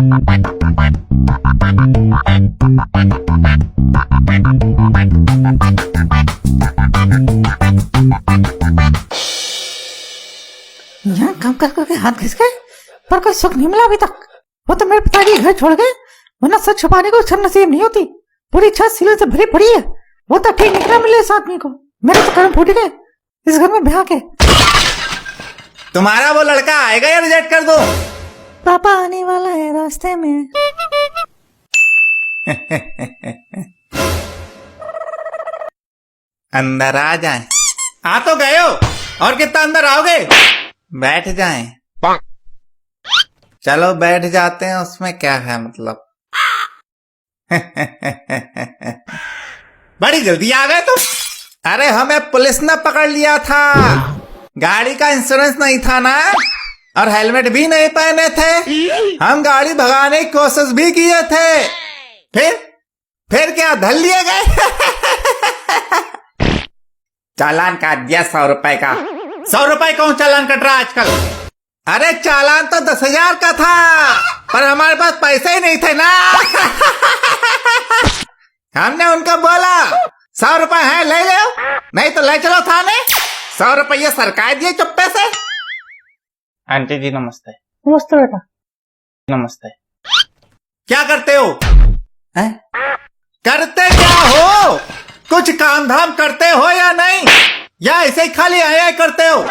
यहाँ काम कर करके हाथ घिस गए, पर कोई सुख नहीं मिला अभी तक। वो तो मेरे पिताजी घर छोड़ गए, वरना सच छुपाने को छन नसीब नहीं होती। पूरी छत सीलों से भरी पड़ी है, वो तो ठीक निकला मिले इस आदमी को। मेरे तो कर्म फूट गए इस घर में ब्याह के। तुम्हारा वो लड़का आएगा या रिजेक्ट कर दो? पापा आने वाला है रास्ते में। अंदर आ जाएं। आ तो गए हो, और कितना अंदर आओगे? बैठ जाएं। चलो बैठ जाते हैं, उसमें क्या है मतलब। बड़ी जल्दी आ गए तुम। अरे हमें पुलिस ने पकड़ लिया था, गाड़ी का इंश्योरेंस नहीं था ना, और हेलमेट भी नहीं पहने थे। हम गाड़ी भगाने की कोशिश भी किए थे, फिर क्या धल लिए गए। चालान काट दिया 100 रुपए का। 100 रुपए कौन चालान कट रहा आजकल? अरे चालान तो 10,000 का था, पर हमारे पास पैसे ही नहीं थे ना। हमने उनको बोला 100 रुपए है ले लो, नहीं तो ले चलो थाने। 100 रुपये सरकार दिए चुप्पे से। आंटी जी नमस्ते। नमस्ते बेटा। नमस्ते। क्या करते हो? हैं? करते क्या हो? कुछ काम धाम करते हो या नहीं, या ऐसे ही खाली आया करते हो?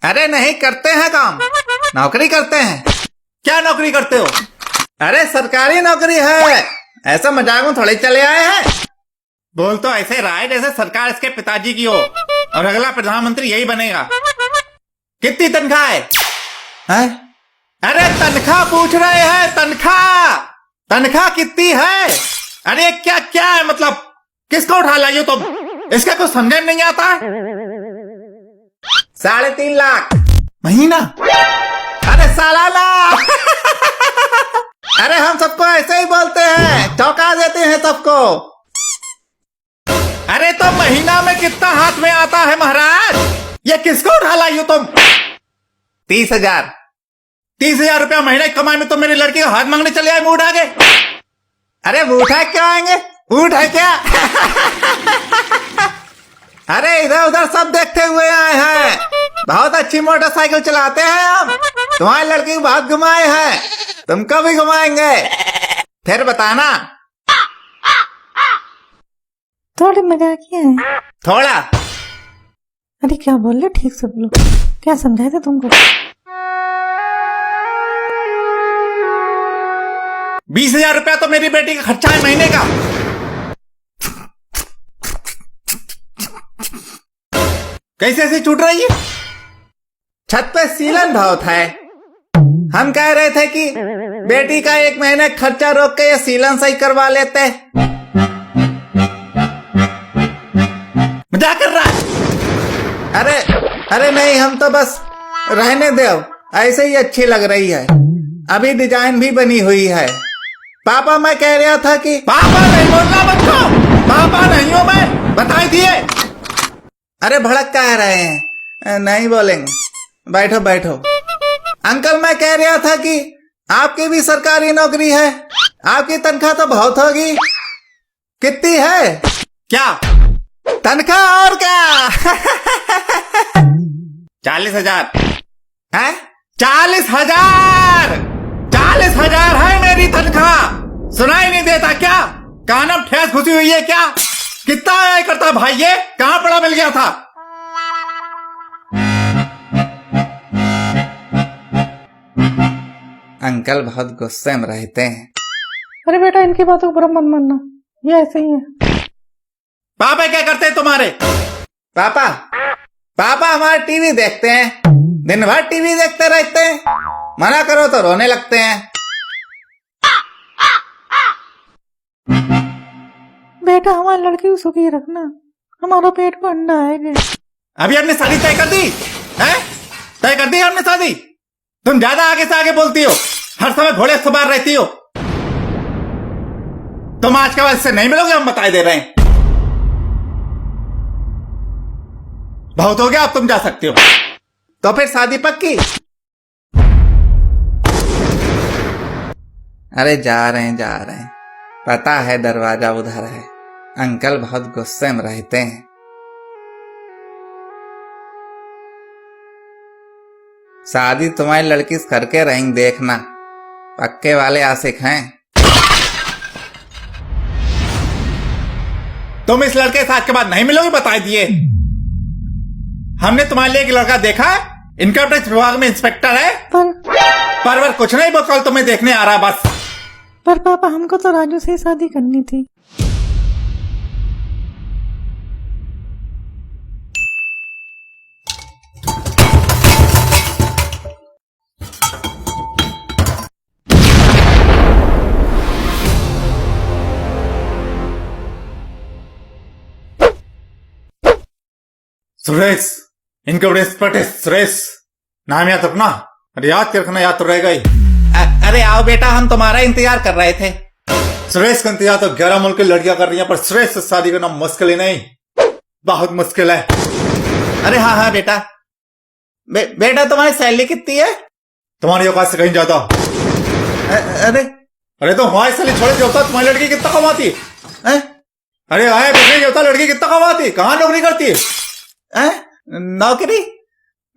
अरे नहीं करते हैं काम, नौकरी करते हैं। क्या नौकरी करते हो? अरे सरकारी नौकरी है, ऐसा मजाक में थोड़े चले आए हैं। बोल तो ऐसे रहा है जैसे सरकार इसके पिताजी की हो और अगला प्रधानमंत्री यही बनेगा। कितनी तनख्वाह है? अरे तनख्वाह पूछ रहे हैं, तनख्वाह कितनी है? अरे क्या क्या है मतलब, किसको उठा लाई हो तुम? इसका कुछ समझ नहीं आता। 3.5 लाख महीना। अरे सालाना। अरे हम सबको ऐसे ही बोलते हैं, चौंका देते हैं सबको। अरे तो महीना में कितना हाथ में आता है महाराज? ये किसको उठा लाई हो तुम? 30,000। 30,000 रुपया महीने की कमाई में तो मेरी लड़की का हाथ मांगने चले आए, मुंह उठा के। अरे मुंह उठा क्यों आएंगे, ऊँट है क्या? अरे इधर उधर सब देखते हुए आए हैं। बहुत अच्छी मोटरसाइकिल चलाते हैं हम, तुम्हारी लड़की को बहुत घुमाए हैं, तुमको भी घुमाएंगे। फिर बताना। थोड़े मजाकिया है। थोड़ा? अरे क्या बोल रहे, ठीक से बोलो, क्या समझाए थे तुमको? 20,000 रुपया तो मेरी बेटी का खर्चा है महीने का। कैसे ऐसे छूट रही है? छत पे सीलन बहुत है। हम कह रहे थे कि बेटी का 1 महीने खर्चा रोक के ये सीलन सही करवा लेते। मजाक कर रहा है? अरे नहीं, हम तो बस रहने दो, ऐसे ही अच्छी लग रही है। अभी डिजाइन भी बनी हुई है। पापा मैं कह रहा था कि पापा नहीं बोलना बच्चों, पापा नहीं हूं मैं, बताई दिए। अरे भड़क कह रहे हैं, नहीं बोलेंगे, बैठो बैठो। अंकल मैं कह रहा था कि आपकी भी सरकारी नौकरी है, आपकी तनख्वाह तो बहुत होगी। कितनी है? क्या तनख्वाह और क्या? 40,000 है? 40,000! 40,000 है मेरी तनख्वाह। सुनाई नहीं देता क्या? कान में ठेस घुसी हुई है क्या? कितना आया करता भाई, ये कहां पड़ा मिल गया था? अंकल बहुत गुस्से में रहते हैं। अरे बेटा इनकी बातों को बुरा मत मानना, ये ऐसे ही है। पापा क्या करते हैं तुम्हारे? पापा हमारे टीवी देखते हैं, दिन भर टीवी देखते रहते हैं, मना करो तो रोने लगते हैं। बेटा हमारी लड़की को सुखी रखना, हमारा पेट को अंडा आएगा। अभी हमने शादी तय कर दी है? तय कर दी हमने शादी। तुम ज्यादा आगे से आगे बोलती हो, हर समय घोड़े सवार रहती हो। तुम आज के बाद इससे नहीं मिलोगे, हम बता दे रहे हैं। बहुत हो गया, अब तुम जा सकते हो। तो फिर शादी पक्की? अरे जा रहे हैं। पता है दरवाजा उधर है। अंकल बहुत गुस्से में रहते हैं। शादी तुम्हारी लड़की से करके रहेंगे, देखना। पक्के वाले आशिक हैं। तुम इस लड़के के साथ के बाद नहीं मिलोगे, बता दिए। हमने तुम्हारे लिए एक लड़का देखा है, इनकम टैक्स विभाग में इंस्पेक्टर है। पर कुछ नहीं, वो कल तुम्हें देखने आ रहा बस। पर पापा हमको तो राजू से ही शादी करनी थी। सुरेश, इनकम इंस्पेक्टर सुरेश नाम याद रखना। अरे याद कर रखना, याद तो रहेगा ही। अरे आओ बेटा, हम तुम्हारा इंतजार कर रहे थे। सुरेश का इंतजार तो 11 मुल्क की लड़कियां कर रही हैं, पर सुरेश से शादी करना मुश्किल ही नहीं, बहुत मुश्किल है। अरे हाँ बेटा। बेटा तुम्हारी सैलरी कितनी है? तुम्हारी औकात से कहीं ज्यादा। अरे तो हमारी सैलरी छोड़े जो होता, तुम्हारी लड़की कितना कमाती है? अरे आए कुछ नहीं होता, लड़की कितना कमाती, कहाँ नौकरी करती है?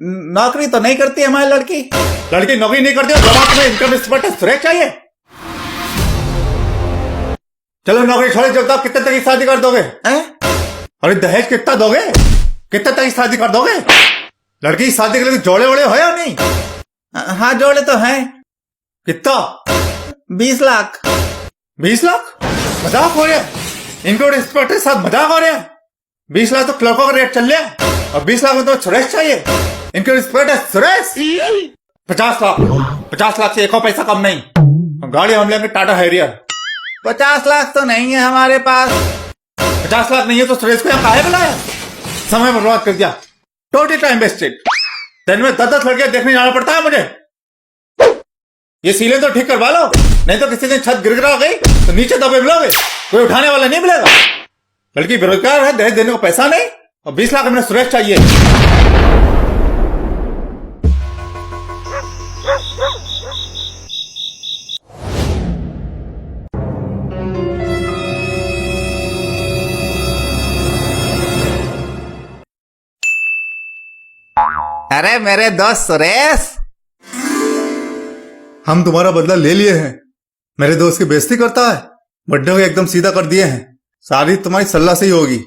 नौकरी तो नहीं करती हमारी लड़की नौकरी नहीं करती, जवाब तुम्हें इनकम इंस्पेक्टर सुरेश चाहिए। चलो नौकरी छोड़े, जब तक कितने तक की शादी कर दोगे? अरे दहेज कितना दोगे? कितने तक की शादी कर दोगे? लड़की की शादी के लिए जोड़े वोड़े हो या नहीं? हाँ जोड़े तो हैं। कितना? 20 लाख। 20 लाख? मजाक हो रहा है? इनकम इंस्पेक्टर के साथ मजाक हो रहा है? 20 लाख तो क्लर्कों का रेट चल रहा है, और 20 लाख में तो सुरेश चाहिए। इनके इंस्पेक्टर सुरेश 50 लाख से एक और पैसा कम नहीं। गाड़ी हम लेंगे टाटा हैरियर। 50 लाख तो नहीं है हमारे पास। 50 लाख नहीं है तो सुरेश को यहाँ काहे बुलाया? समय बर्बाद कर दिया, टोटल टाइम वेस्टेड। दिन में 10-10 लड़कियां देखने जाना पड़ता है मुझे। ये सीलें तो ठीक करवा लो, नहीं तो किसी दिन छत गिरगिरा गई तो नीचे दबे मिलोगे, कोई उठाने वाला नहीं मिलेगा। लड़की बेरोजगार है, दहेज देने को पैसा नहीं, और 20 लाख में सुरेश चाहिए। अरे मेरे दोस्त सुरेश, हम तुम्हारा बदला ले लिए हैं। मेरे दोस्त की बेइज्जती करता है, बड्डे को एकदम सीधा कर दिए हैं। शादी तुम्हारी सल्ला से ही होगी।